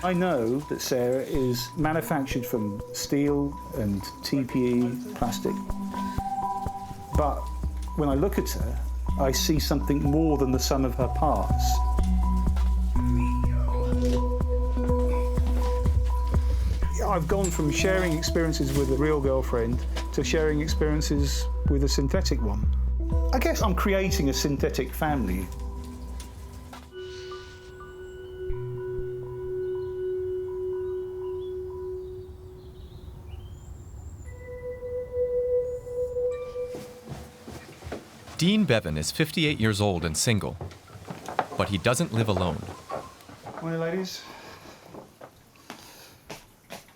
I know that Sarah is manufactured from steel and TPE plastic, but when I look at her, I see something more than the sum of her parts. I've gone from sharing experiences with a real girlfriend to sharing experiences with a synthetic one. I guess I'm creating a synthetic family. Dean Bevan is 58 years old and single, but he doesn't live alone. Morning, ladies.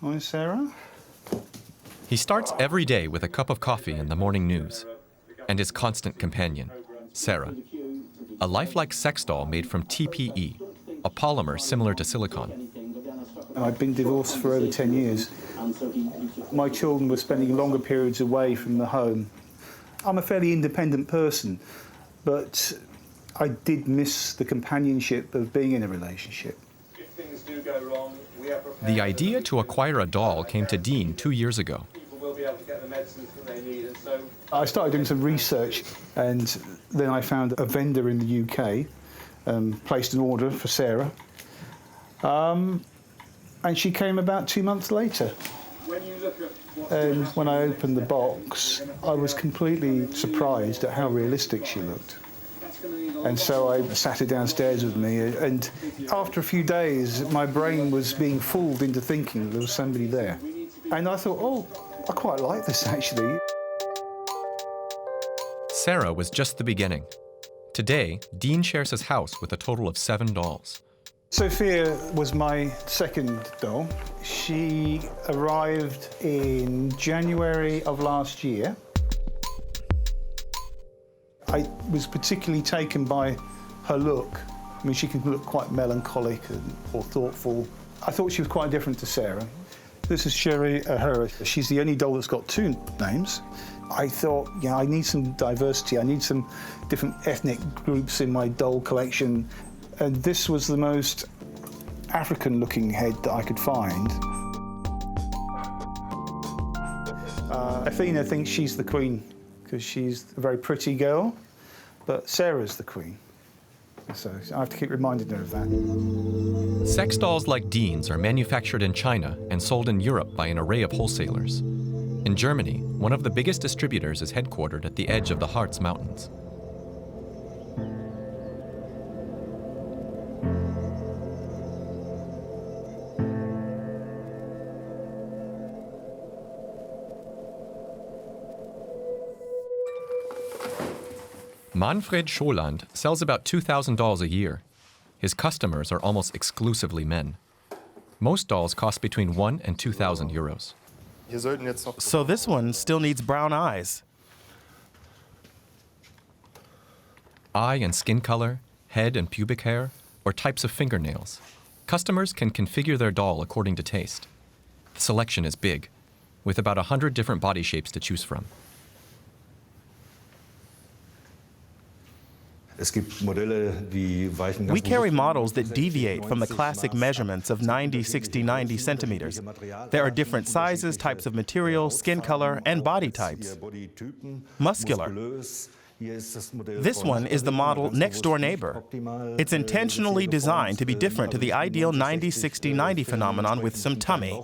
Morning, Sarah. He starts every day with a cup of coffee and the morning news, and his constant companion, Sarah, a lifelike sex doll made from TPE, a polymer similar to silicone. I've been divorced for over 10 years. My children were spending longer periods away from the home. I'm a fairly independent person, but I did miss the companionship of being in a relationship. If things do go wrong, we are prepared. The idea to acquire a doll came to Dean 2 years ago. People will be able to get the medicines that they need, and so I started doing some research, and then I found a vendor in the UK, placed an order for Sarah, and she came about 2 months later. when you look at And when I opened the box, I was completely surprised at how realistic she looked. And so I sat her downstairs with me, and after a few days, my brain was being fooled into thinking there was somebody there. And I thought, oh, I quite like this, actually. Sarah was just the beginning. Today, Dean shares his house with a total of 7 dolls. Sophia was my second doll. She arrived in January of last year. I was particularly taken by her look. I mean, she can look quite melancholic or thoughtful. I thought she was quite different to Sarah. This is Sherry O'Hara. She's the only doll that's got 2 names. I thought, yeah, I need some diversity. I need some different ethnic groups in my doll collection. And this was the most African-looking head that I could find. Athena thinks she's the queen because she's a very pretty girl, but Sarah's the queen. So I have to keep reminding her of that. Sex dolls like Dean's are manufactured in China and sold in Europe by an array of wholesalers. In Germany, one of the biggest distributors is headquartered at the edge of the Harz Mountains. Manfred Scholand sells about 2,000 dolls a year. His customers are almost exclusively men. Most dolls cost between 1,000 and 2,000 euros. So this one still needs brown eyes. Eye and skin color, head and pubic hair, or types of fingernails. Customers can configure their doll according to taste. The selection is big, with about 100 different body shapes to choose from. We carry models that deviate from the classic measurements of 90, 60, 90 centimeters. There are different sizes, types of material, skin color, and body types. Muscular. This one is the model Next Door Neighbor. It's intentionally designed to be different to the ideal 90, 60, 90 phenomenon with some tummy.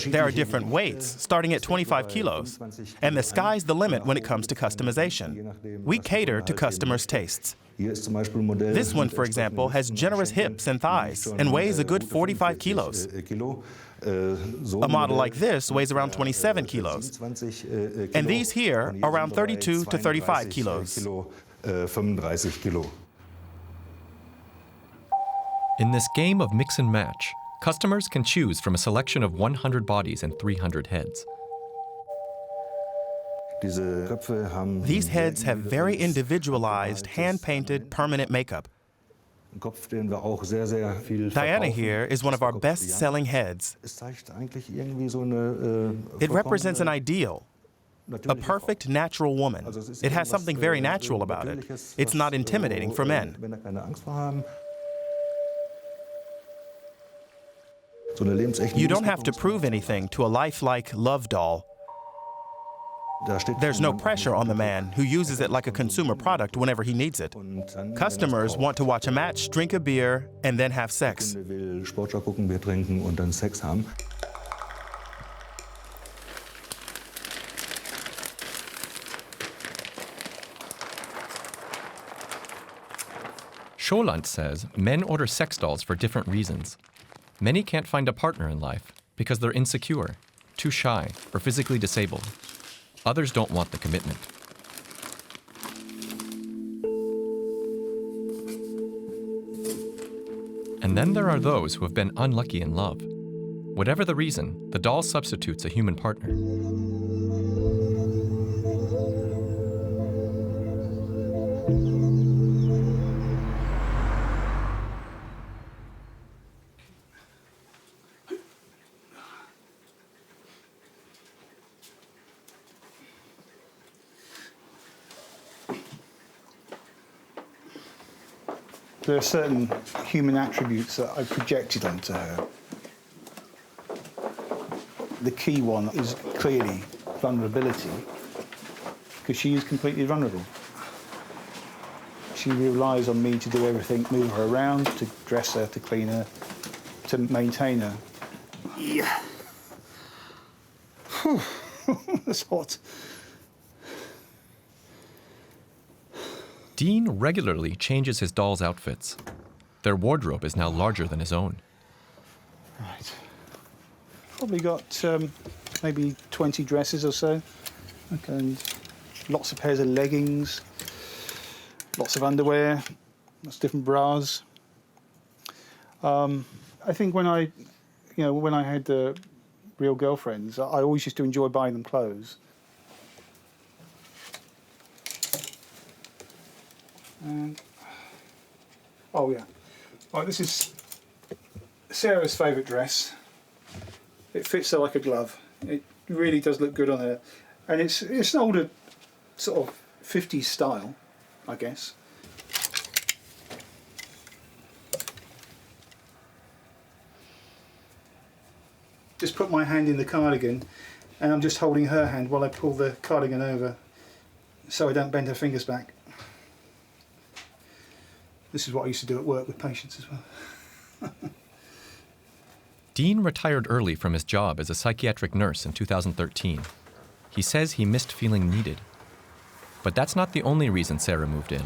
There are different weights, starting at 25 kilos, and the sky's the limit when it comes to customization. We cater to customers' tastes. This one, for example, has generous hips and thighs and weighs a good 45 kilos. A model like this weighs around 27 kilos, and these here are around 32 to 35 kilos. In this game of mix and match, customers can choose from a selection of 100 bodies and 300 heads. These heads have very individualized, hand-painted, permanent makeup. Diana here is one of our best-selling heads. It represents an ideal, a perfect natural woman. It has something very natural about it. It's not intimidating for men. You don't have to prove anything to a lifelike love doll. There's no pressure on the man who uses it like a consumer product whenever he needs it. Customers want to watch a match, drink a beer, and then have sex. Scholand says men order sex dolls for different reasons. Many can't find a partner in life because they're insecure, too shy, or physically disabled. Others don't want the commitment. And then there are those who have been unlucky in love. Whatever the reason, the doll substitutes a human partner. There are certain human attributes that I projected onto her. The key one is clearly vulnerability, because she is completely vulnerable. She relies on me to do everything, move her around, to dress her, to clean her, to maintain her. Yeah. That's hot. Dean regularly changes his doll's outfits. Their wardrobe is now larger than his own. Right. Probably got maybe 20 dresses or so. Okay, and lots of pairs of leggings, lots of underwear, lots of different bras. I think when I had real girlfriends, I always used to enjoy buying them clothes. And, oh yeah, right, this is Sarah's favourite dress. It fits her like a glove. It really does look good on her, and it's an older sort of 50s style, I guess. Just put my hand in the cardigan, and I'm just holding her hand while I pull the cardigan over, so I don't bend her fingers back. This is what I used to do at work with patients as well. Dean retired early from his job as a psychiatric nurse in 2013. He says he missed feeling needed. But that's not the only reason Sarah moved in.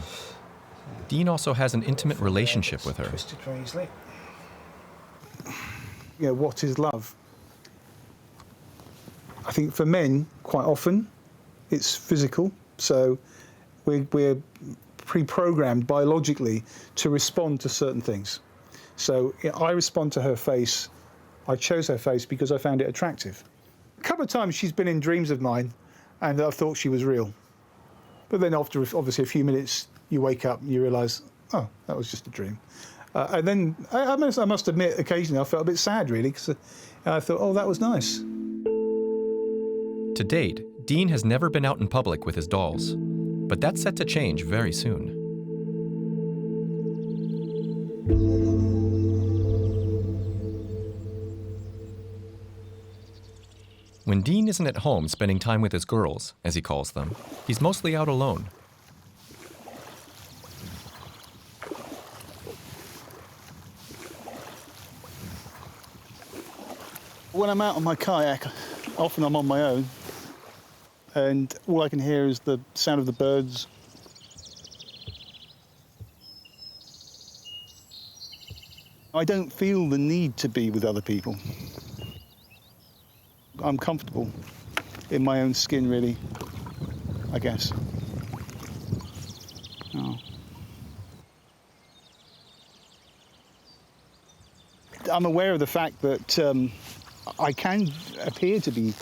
Dean also has an intimate relationship with her. Twisted very easily. What is love? I think for men, quite often, it's physical. So we're pre-programmed biologically to respond to certain things. So I respond to her face. I chose her face because I found it attractive. A couple of times she's been in dreams of mine and I've thought she was real. But then after obviously a few minutes you wake up and you realise, oh, that was just a dream. And then I must admit occasionally I felt a bit sad really, because I thought, oh, that was nice. To date, Dean has never been out in public with his dolls. But that's set to change very soon. When Dean isn't at home spending time with his girls, as he calls them, he's mostly out alone. When I'm out on my kayak, often I'm on my own, and all I can hear is the sound of the birds. I don't feel the need to be with other people. I'm comfortable in my own skin, really, I guess. Oh. I'm aware of the fact that I can appear to be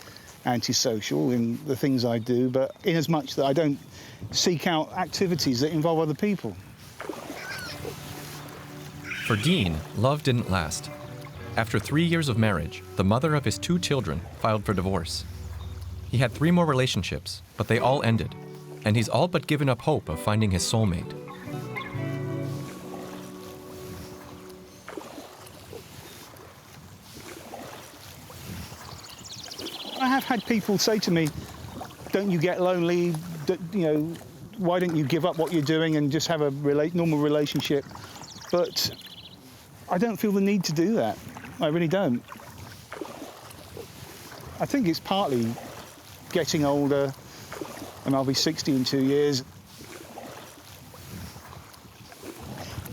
antisocial in the things I do, but in as much that I don't seek out activities that involve other people. For Dean, love didn't last. After 3 years of marriage, the mother of his 2 children filed for divorce. He had 3 more relationships, but they all ended, and he's all but given up hope of finding his soulmate. have had people say to me, don't you get lonely? Why don't you give up what you're doing and just have a normal relationship? But I don't feel the need to do that. I really don't. I think it's partly getting older, and I'll be 60 in 2 years.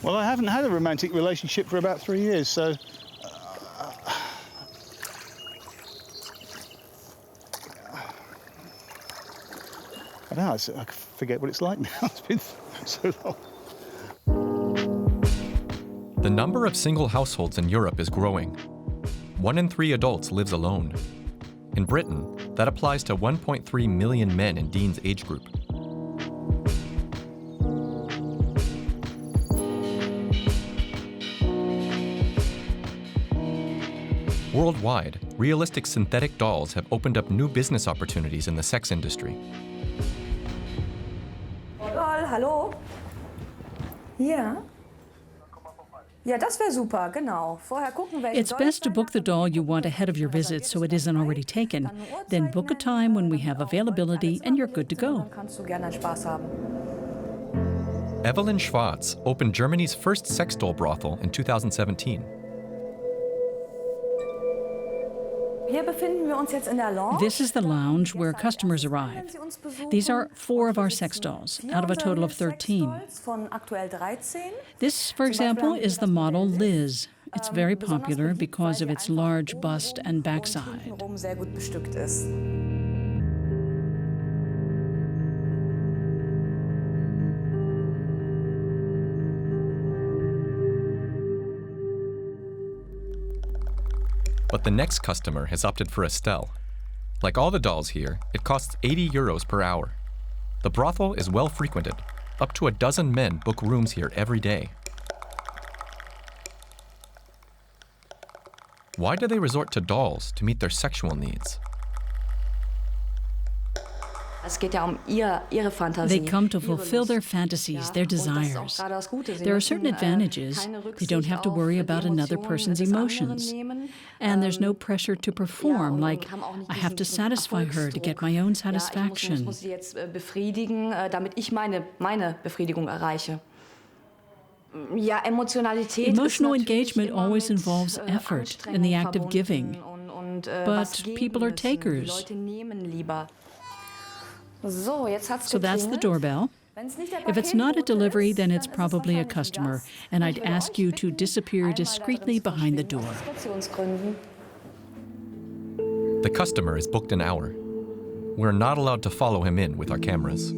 Well, I haven't had a romantic relationship for about 3 years, so... I don't know, I forget what it's like now. It's been so long. The number of single households in Europe is growing. 1 in 3 adults lives alone. In Britain, that applies to 1.3 million men in Dean's age group. Worldwide, realistic synthetic dolls have opened up new business opportunities in the sex industry. Hallo? Ja? Ja, das wäre super, genau. Vorher gucken, welche It's best to book the doll you want ahead of your visit so it isn't already taken. Then book a time when we have availability and you're good to go. Dann kannst du gerne Spaß haben. Evelyn Schwartz opened Germany's first sex doll brothel in 2017. Hier befinden wir uns jetzt in der Lounge. This is the lounge where customers arrive. These are 4 of our sex dolls, out of a total of 13. Von aktuell 13. This, for example, is the model Liz. It's very popular because of its large bust and backside. Hintenrum sehr gut bestückt ist. But the next customer has opted for Estelle. Like all the dolls here, it costs 80 euros per hour. The brothel is well frequented. Up to a dozen men book rooms here every day. Why do they resort to dolls to meet their sexual needs? Es geht ja ihre Fantasie. They come to fulfill their fantasies, their desires. There are certain advantages. They don't have to worry about another person's emotions. And there's no pressure to perform, like, I have to satisfy her to get my own satisfaction. Ich muss sie jetzt befriedigen, damit ich meine Befriedigung erreiche. Ja, Emotionalität Emotional ist engagement immer always mit, involves effort in the act of giving. Was But people are müssen. takers. Leute nehmen lieber. So, jetzt hat's So that's the geklingelt. doorbell. Wenn's nicht der If it's not a Paketbote delivery, ist, then it's dann ist es probably a wahrscheinlich ein customer, Gast. and Ich I'd würde ask euch you to bitten, disappear einmal discreetly darin zu behind the verschwinden, door. aus Respektionsgründen. The customer is booked an hour. We're not allowed to follow him in with our cameras.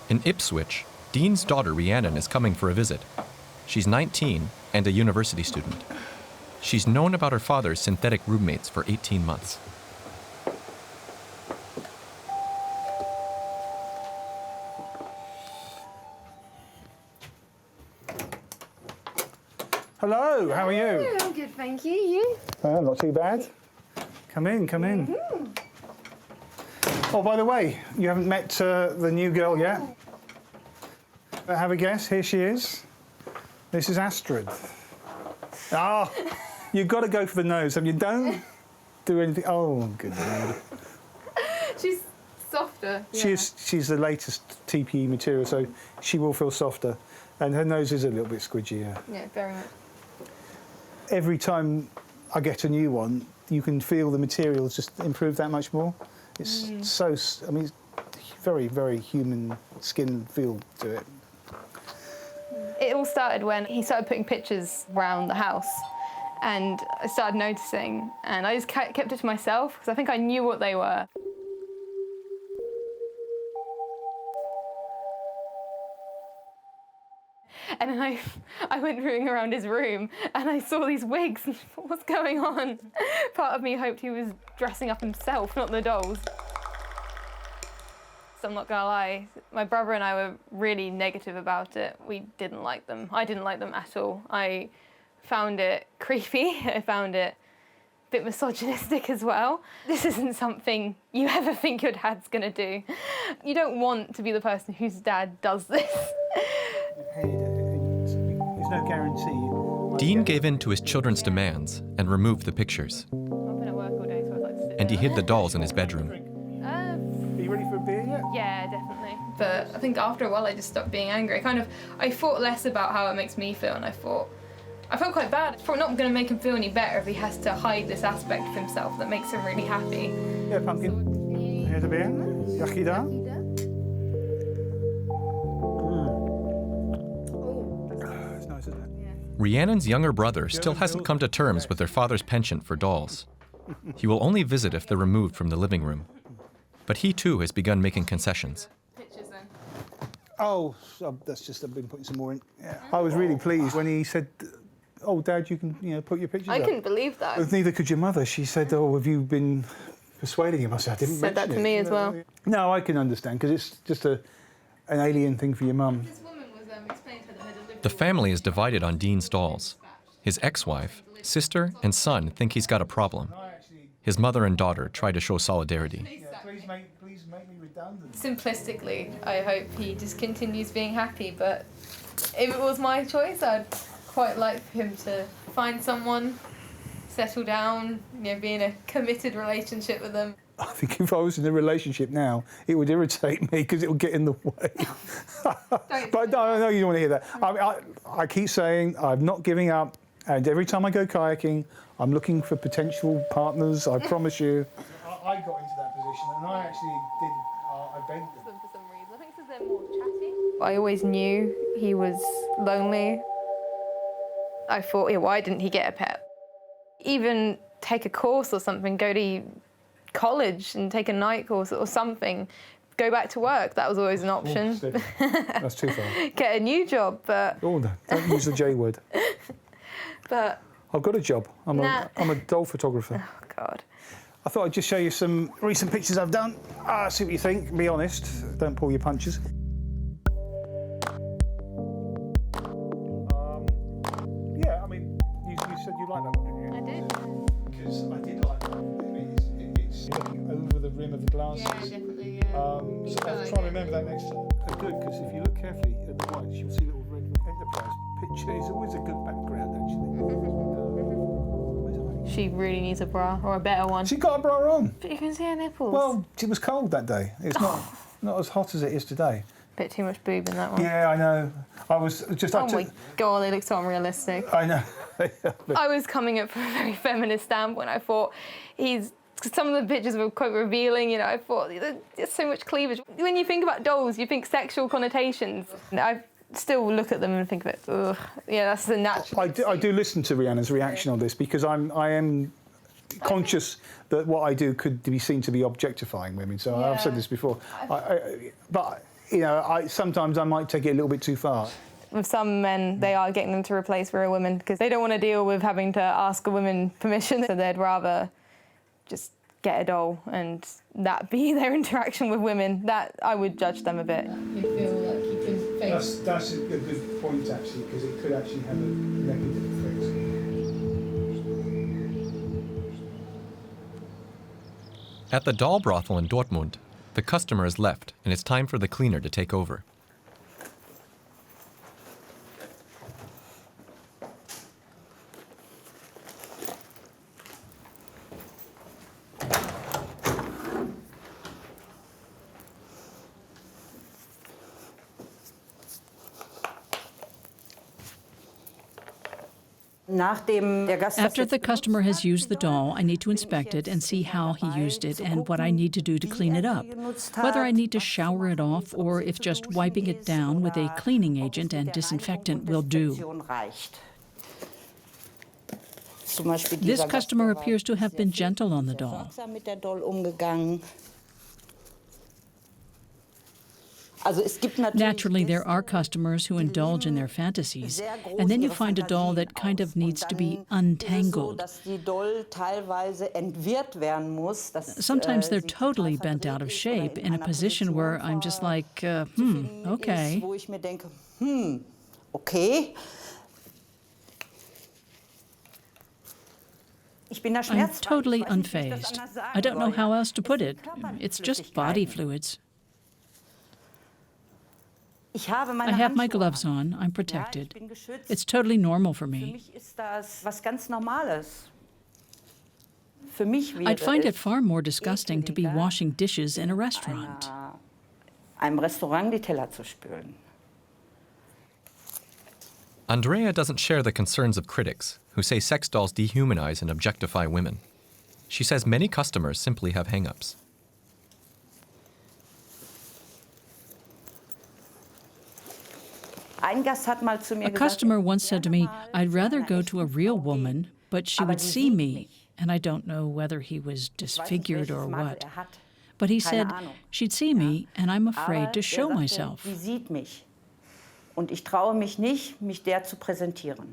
In Ipswich, Dean's daughter Rhiannon is coming for a visit. She's 19 and a university student. She's known about her father's synthetic roommates for 18 months. Hello, how are you? I'm good, thank you. You? Not too bad. Come in, come in. Oh, by the way, you haven't met the new girl yet? Have a guess, here she is. This is Astrid. Ah, you've got to go for the nose. Have you? Don't do anything. Oh, good Lord. She's softer. Yeah. She's the latest TPE material, so she will feel softer. And her nose is a little bit squidgy, yeah. Yeah, very much. Every time I get a new one, you can feel the materials just improve that much more. It's so, I mean, it's very, very human skin feel to it. It all started when he started putting pictures around the house, and I started noticing, and I just kept it to myself because I think I knew what they were. And then I went rooming around his room and I saw these wigs and thought, what's going on? Part of me hoped he was dressing up himself, not the dolls. So I'm not gonna lie, my brother and I were really negative about it. We didn't like them. I didn't like them at all. I found it creepy. I found it bit misogynistic as well. This isn't something you ever think your dad's going to do. You don't want to be the person whose dad does this. There's no guarantee. Dean gave in to his children's demands and removed the pictures. I've been at work all day, so I'd like to sit And he down. hid the dolls in his bedroom. Are you ready for a beer yet? Yeah, definitely. But I think after a while I just stopped being angry. I thought less about how it makes me feel, and I felt quite bad. It's probably not going to make him feel any better if he has to hide this aspect of himself that makes him really happy. Yeah, pumpkin. Here's a beer. Yucky da. It's nice, isn't it? Rhiannon's younger brother still hasn't come to terms with their father's penchant for dolls. He will only visit if they're removed from the living room. But he too has begun making concessions. Pictures then. Oh, that's just I've been putting some more in. Yeah. I was really pleased when he said, "Oh, Dad, you can put your pictures up." I couldn't believe that. Well, neither could your mother. She said, "Oh, have you been persuading him?" I said, "I didn't Said that mention to it." me as well. No, I can understand because it's just an alien thing for your mum. This woman was explaining to her that her delivery The family is divided on Dean's dolls. His ex-wife, sister, and son think he's got a problem. His mother and daughter try to show solidarity. Please make me redundant. Simplistically, I hope he just continues being happy, but if it was my choice, I'd quite like for him to find someone, settle down, be in a committed relationship with them. I think if I was in a relationship now, it would irritate me because it would get in the way. But no, you don't want to hear that. I keep saying I'm not giving up, and every time I go kayaking, I'm looking for potential partners, I promise you. I got into that position, and I actually did, I begged them. For some reason. I think because they're more chatty. I always knew he was lonely. I thought, why didn't he get a pet? Even take a course or something, go to college and take a night course or something, go back to work, that was always an option. That's too far. Get a new job, but... Oh, no, don't use the J word. But... I've got a job. I'm a doll photographer. Oh, God. I thought I'd just show you some recent pictures I've done. See what you think. Be honest. Don't pull your punches. Yeah, I mean, you said you like that one, didn't you? I did. Because I did like that. I mean, it's looking over the rim of the glasses. Yeah, definitely, yeah. So I'll try and remember that next time. Good, because if you look carefully at the whites, you'll see little red enterprise picture. It's always a good background, actually. She really needs a bra, or a better one. She got a bra on. But you can see her nipples. Well, it was cold that day. It's not as hot as it is today. Bit too much boob in that one. Yeah, I know. I was just... Oh my God, they look so unrealistic. I know. I was coming up from a very feminist standpoint. I thought some of the pictures were quite revealing, I thought there's so much cleavage. When you think about dolls, you think sexual connotations. I still look at them and think of it, ugh. Yeah, that's the natural. I do listen to Rhiannon's reaction on this because I am conscious that what I do could be seen to be objectifying women. So I've said this before. But sometimes I might take it a little bit too far. With some men, they are getting them to replace real women because they don't want to deal with having to ask a woman permission, so they'd rather just get a doll and that be their interaction with women. That I would judge them a bit. You feel like you can face. That's a good point, actually, because it could actually have a negative effect. At the doll brothel in Dortmund, the customer has left and it's time for the cleaner to take over. After the customer has used the doll, I need to inspect it and see how he used it and what I need to do to clean it up. Whether I need to shower it off or if just wiping it down with a cleaning agent and disinfectant will do. This customer appears to have been gentle on the doll. Naturally, there are customers who indulge in their fantasies, and then you find a doll that kind of needs to be untangled. Sometimes they're totally bent out of shape in a position where I'm just like, okay. I'm totally unfazed. I don't know how else to put it. It's just body fluids. I have my gloves on. I'm protected. It's totally normal for me. I'd find it far more disgusting to be washing dishes in a restaurant. Andrea doesn't share the concerns of critics who say sex dolls dehumanize and objectify women. She says many customers simply have hang-ups. A customer once said to me, "I'd rather go to a real woman, but she would see me," and I don't know whether he was disfigured or what. But he said, she'd see me, and I'm afraid to show myself. Und ich traue mich nicht, mich der zu präsentieren.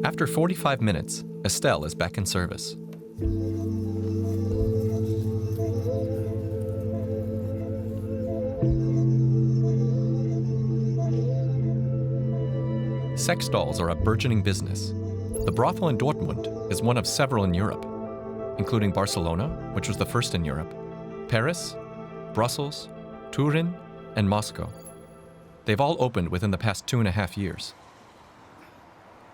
After 45 minutes, Estelle is back in service. Sex dolls are a burgeoning business. The brothel in Dortmund is one of several in Europe, including Barcelona, which was the first in Europe, Paris, Brussels, Turin, and Moscow. They've all opened within the past 2.5 years.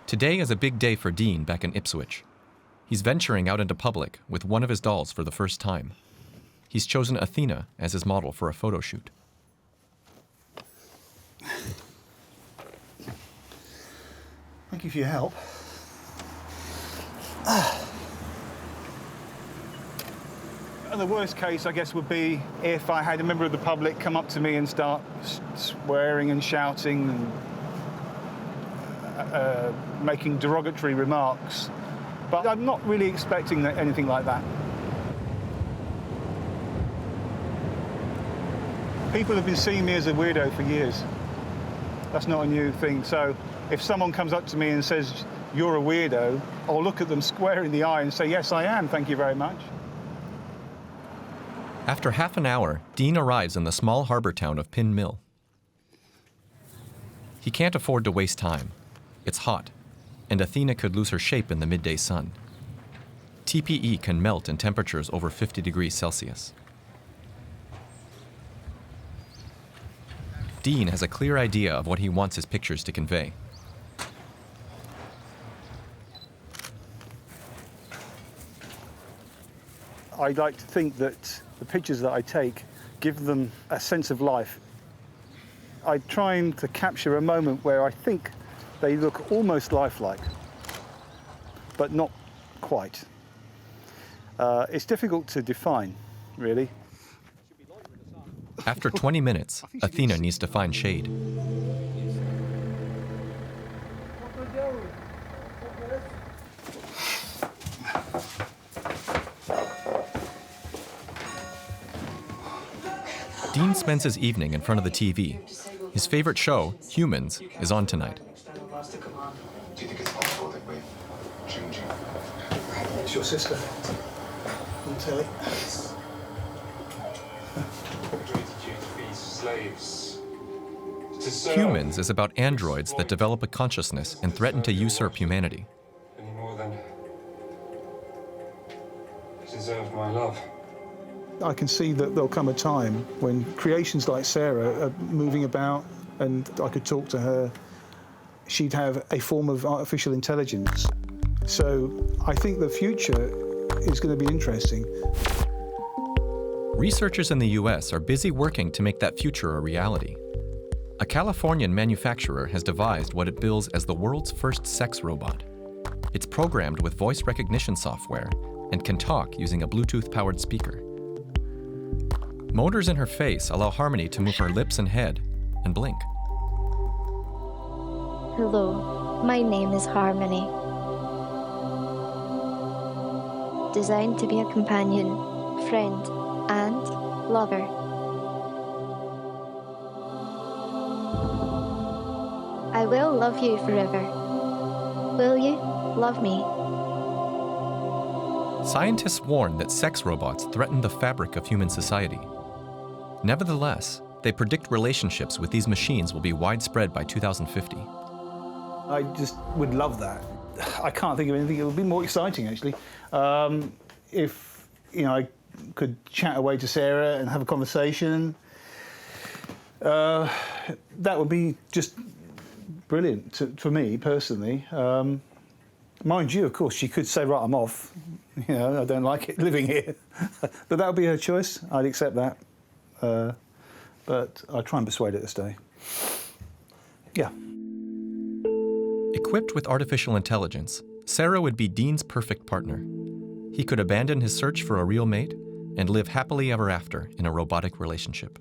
Today is a big day for Dean back in Ipswich. He's venturing out into public with one of his dolls for the first time. He's chosen Athena as his model for a photo shoot. Thank you for your help. The worst case, I guess, would be if I had a member of the public come up to me and start swearing and shouting and making derogatory remarks. But I'm not really expecting anything like that. People have been seeing me as a weirdo for years. That's not a new thing. So if someone comes up to me and says, "You're a weirdo," I'll look at them square in the eye and say, "Yes, I am, thank you very much." After half an hour, Dean arrives in the small harbor town of Pin Mill. He can't afford to waste time. It's hot, and Athena could lose her shape in the midday sun. TPE can melt in temperatures over 50 degrees Celsius. Dean has a clear idea of what he wants his pictures to convey. I like to think that the pictures that I take give them a sense of life. I'm trying to capture a moment where I think they look almost lifelike, but not quite. It's difficult to define, really. After 20 minutes, Athena needs to find shade. Dean spends his evening in front of the TV. His favorite show, Humans, is on tonight. Do you think it's possible that we're changing? It's your sister on telly. Humans is about androids that develop a consciousness and threaten to usurp humanity. Any more than deserve my love. I can see that there'll come a time when creations like Sarah are moving about and I could talk to her. She'd have a form of artificial intelligence. So I think the future is going to be interesting. Researchers in the US are busy working to make that future a reality. A Californian manufacturer has devised what it bills as the world's first sex robot. It's programmed with voice recognition software and can talk using a Bluetooth-powered speaker. Motors in her face allow Harmony to move her lips and head and blink. Hello, my name is Harmony. Designed to be a companion, friend, and lover. I will love you forever. Will you love me? Scientists warn that sex robots threaten the fabric of human society. Nevertheless, They predict relationships with these machines will be widespread by 2050. I just would love that. I can't think of anything that would be more exciting, actually. If I could chat away to Sarah and have a conversation, that would be just brilliant for me personally. Mind you, of course, she could say, right, I'm off. I don't like it living here. But that would be her choice. I'd accept that. But I'd try and persuade her to stay. Yeah. Equipped with artificial intelligence, Sarah would be Dean's perfect partner. He could abandon his search for a real mate and live happily ever after in a robotic relationship.